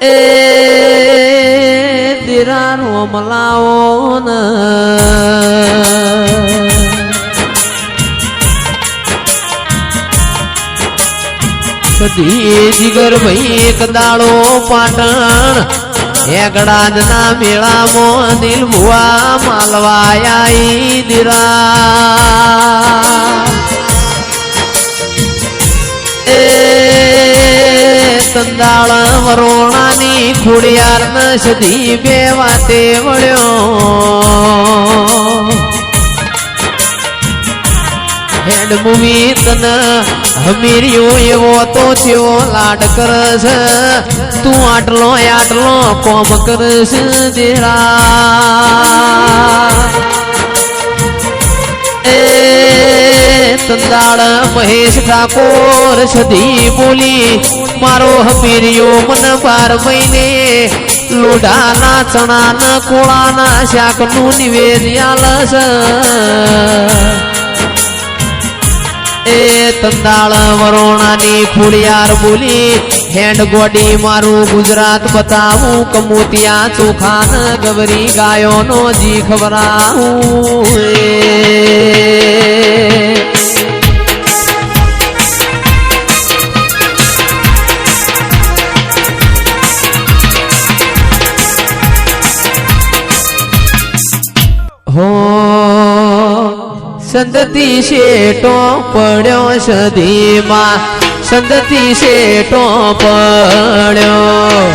એ દિરાનો મલાવો ન કદી જીગર ભાઈ એક દાડો પાટણ એકડાજ ના મેળામાં દિલ ભુવા માલવાયા દિરા એ સંદાળ વરોણાની ખોડિયાર ન સધી બે વાતે વળ્યો હેડ મૂવી તન હમીર્યો એવો તો થયો લાડ કરસ તું આટલો કોમ કરસ દેરા એ તંદાળ મહેશ ઠાકોર સધી બોલી મારો હમીર્યો મન 12 મહિને લોઢાના ચણાના કોળાના શાકનું નિવેદ્યાલસ એ તંદાળ વરોણાની ખોડિયાર બોલી હેન્ડ ગોડી મારું ગુજરાત બતાવું કમોતિયા ચોખાન ગવરી ગાયોનો જી ખબરાવું હો સંદતી શેટો પડ્યો સદીમાં સંદતી શેટો પડ્યો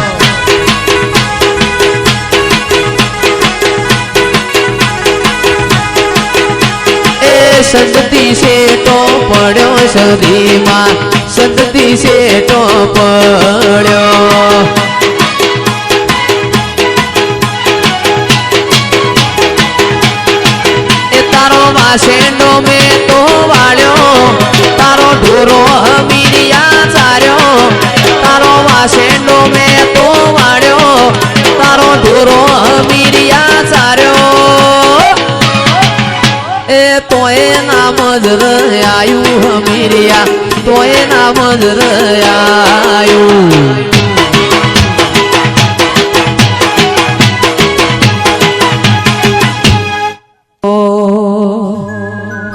એ સંદતી શેટો પડ્યો સદીમાં સંદતી શેટો પડ્યો શેંડો મેં તો વાળ્યો તારો ઢોરો હમીરિયા ચાર્યો તારો વાસેંડો મેં તો વાળ્યો તારો ઢોરો હમીરિયા ચાર્યો એ તોય નામ જ રહ્યાયું હમીરિયા તોય નામ જ રહ્યાયું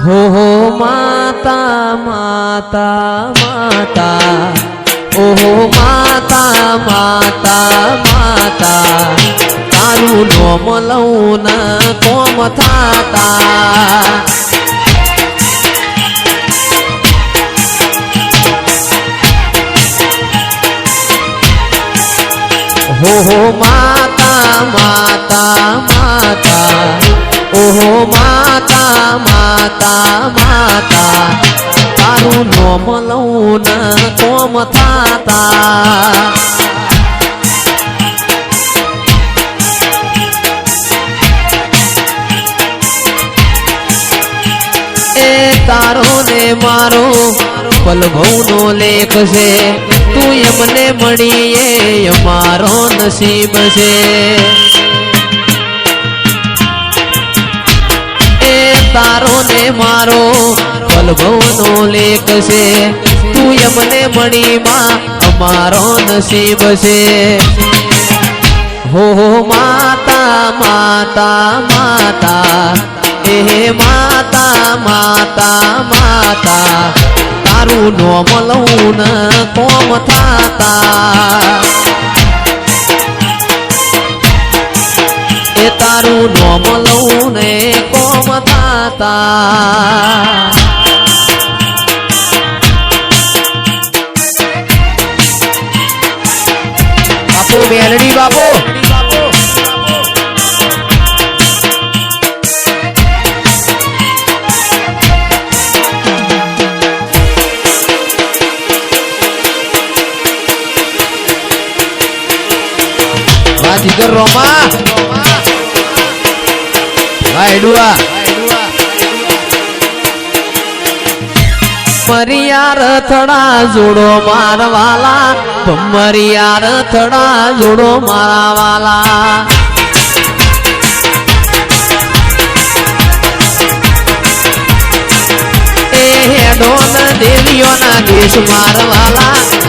हो माता माता माता ओहो माता माता माता तारू नोम लौन कोम थाता हो माता माता माता ओहो माता माता माता तारू नोम लौन कोम थाता ए तारो ने मारो पलभवनो लेख से तू यमने मळीए मारो नसीब से तारो ने मारो पलभवनो लेख से तू यमने मणि मां अमारो नसीब से हो माता माता माता ए माता माता माता तारू नोम लौन कोम थाता ए तारू नोम लौन कोम थाता बापू मेलडी बापू बाजीगर रोमा वाइडुआ मरिया रथड़ा जोड़ो मारवाला मरिया रथड़ा जोड़ो मारवाला ए डोन देवियों ना देश मारवाला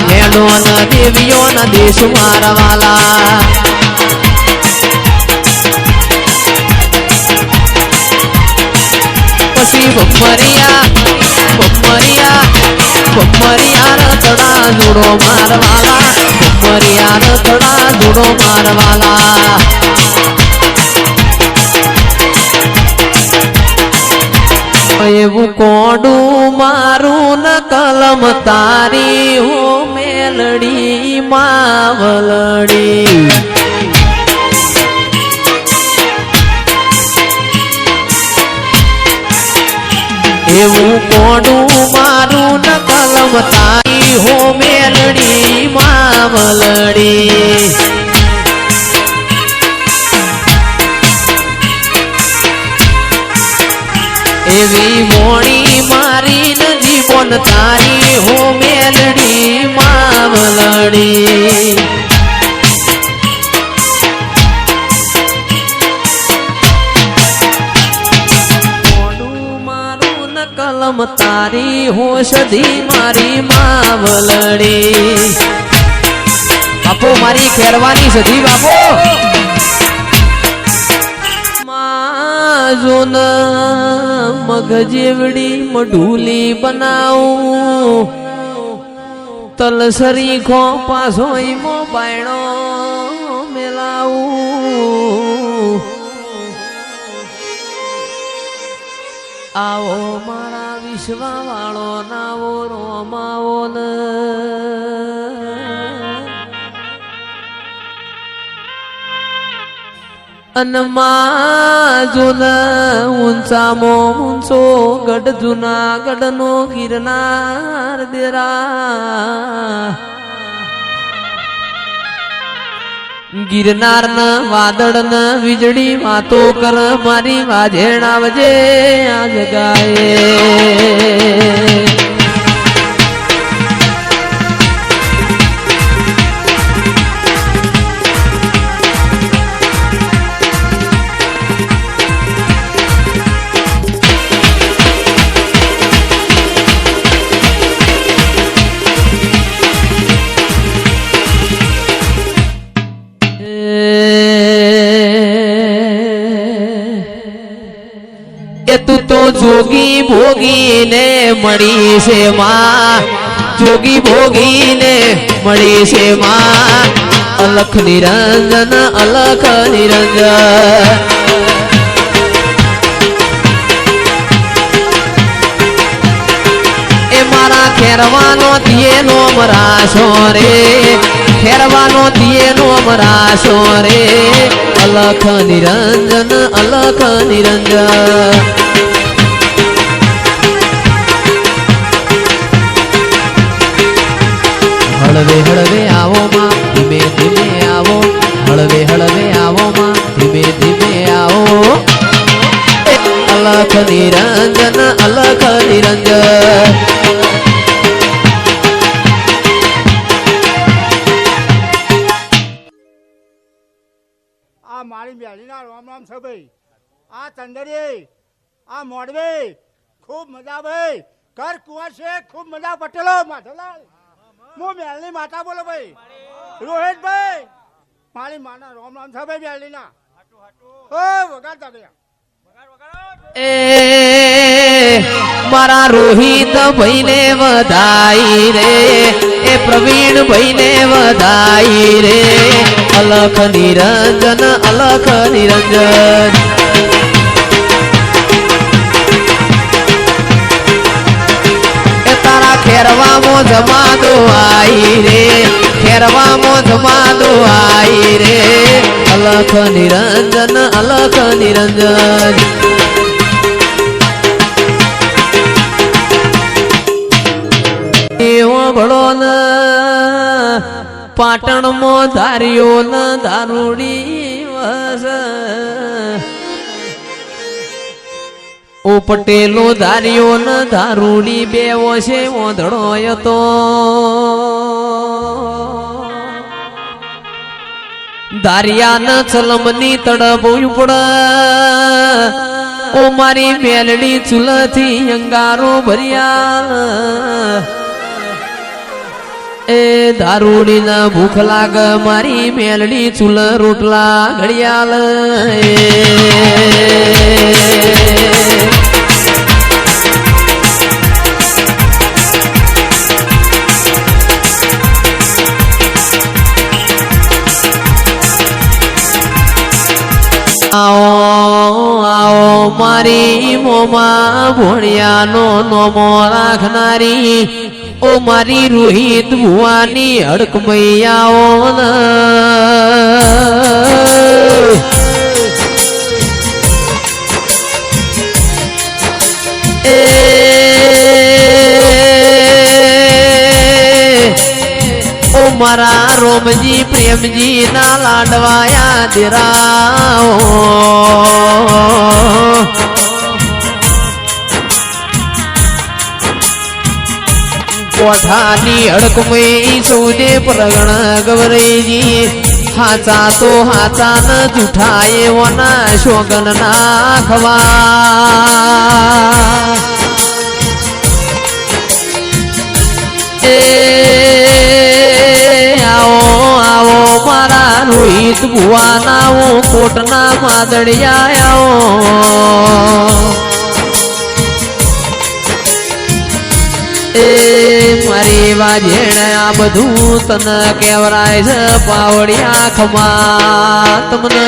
હેડો ન દેવીઓ ન દેશ મારવાલા પછી બમરિયા રતડા જોડો મારવાલા બમરિયા રતડા જોડો મારવાલા એવું કોડું મારું ન કલમ તારી હો મેલડી માવલડી એવું કોડું મારું ન કલમ તારી હો મેલડી માવલડી એવી મોણી મારી ન જીવન તારી હો મેલડી માવલડી કલમ તારી હો સધી મારી માવલડી બાપો મારી ખેરવાની સધી બાપો માજોન મગજેવડી મઢુલી બનાવું તલસરી ખો પાછો ઈમો બાયણો મેલાવું આવો મારા વિશ્વા વાળો નાવો રોમાવો ન અનમાજુન ઊંચામો ઊંચો ગઢ જુનાગઢ નો ગિરનાર દેરા ગિરનાર ન વાદળ ન વીજળી વાતો કર મારી વાજેણ આવજે આ જગાએ તું તો જોગી ભોગી ને મળી છે માં જોગી ભોગી ને મળી છે માં અલખ નિરંજન અલખ નિરંજન એ મારા ખેરવાનો દિયે નો મરાશો રે ખેરવાનો દિયે નો મરાશો રે અલખ નિરંજન અલખ નિરંજન હળવે હળવે આવો માં ધીમે ધીમે આવો હળવે હળવે આવો માં ધીમે ધીમે આવો અલખ નિરંજન અલખ નિરંજન આ મારી બેલીના રામ રામ છે ભાઈ આ ચંદરી આ મોડવે ખૂબ મજા ભાઈ ઘર કુંવર છે ખૂબ મજા પટેલો માધવલાલ હું બેલની માતા બોલો ભાઈ રોહિતભાઈ મારી માના રામ રામ છે ભાઈ બેલીના ઓ વગાડતા ગયા એ મારા રોહિત ભાઈને વધાઈ રે એ પ્રવીણ ભાઈને વધાઈ રે અલખ નિરંજન અલખ નિરંજન એ તારા ખેરવામાં જમાદો આઈ રે ખેરવામાં જમાદો આઈ રે અલખ નિરંજન અલખ નિરંજન એવો ભળો ન પાટણમાં ધાર્યો ન દારૂડી વસ ઓ પટેલો ધાર્યો ન દારૂડી બેવો છે ઓંધળો હતો ધારિયા ન ચલમની તડબોયું પડ ઓ મારી મેલડી ચૂલથી અંગારો ભર્યા એ દારૂડી ના ભૂખ લાગ મારી મેલડી ચૂલ રોટલા ઘડિયાળ આવો આવો મારી મોમાં ભોળિયાનો નોમો રાખનારી ઓ મારી રોહિત ભુવાની હડકમૈયાઓ ઓ મારા રોમજી પ્રેમજી ના લાડવાયા દેરાઓ કોઠાની હડકમઈ સૌદે પ્રગણ ગવરેજી હાચા તો હાચા ન જૂઠા એવોના શોગન નાખવા એ આવો આવો મારા રોહિત ભુવાના હું કોટના માદડિયા આવો એ મારી વાજેણ આ બધું તને કેવરાય છે પાવડિયા ખમા તમને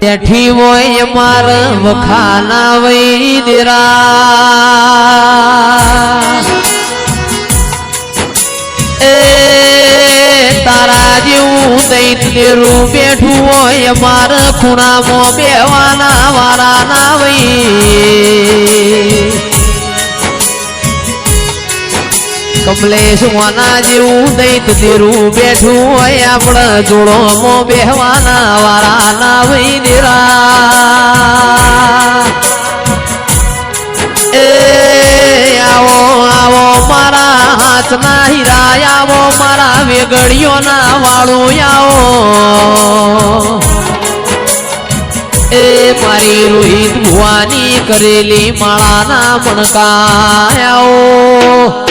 બેઠી હોય માર વખાના વઈ દેરા એ તારા જેવું દૈત્યરું બેઠું હોય માર ખૂણામાં બેવાના વારા ના વઈ કમલેશ વાના જેવું દૈત્યરું બેઠું હોય આપણે જોડોમાં બેહવાના વારા ના વઈ દેરા એ આવો આવો મારા હાથના હીરા આવો મારા વેગડીઓના વાળું આવો એ મારી રોહિત ભુવાની કરેલી માળાના મણકા આવો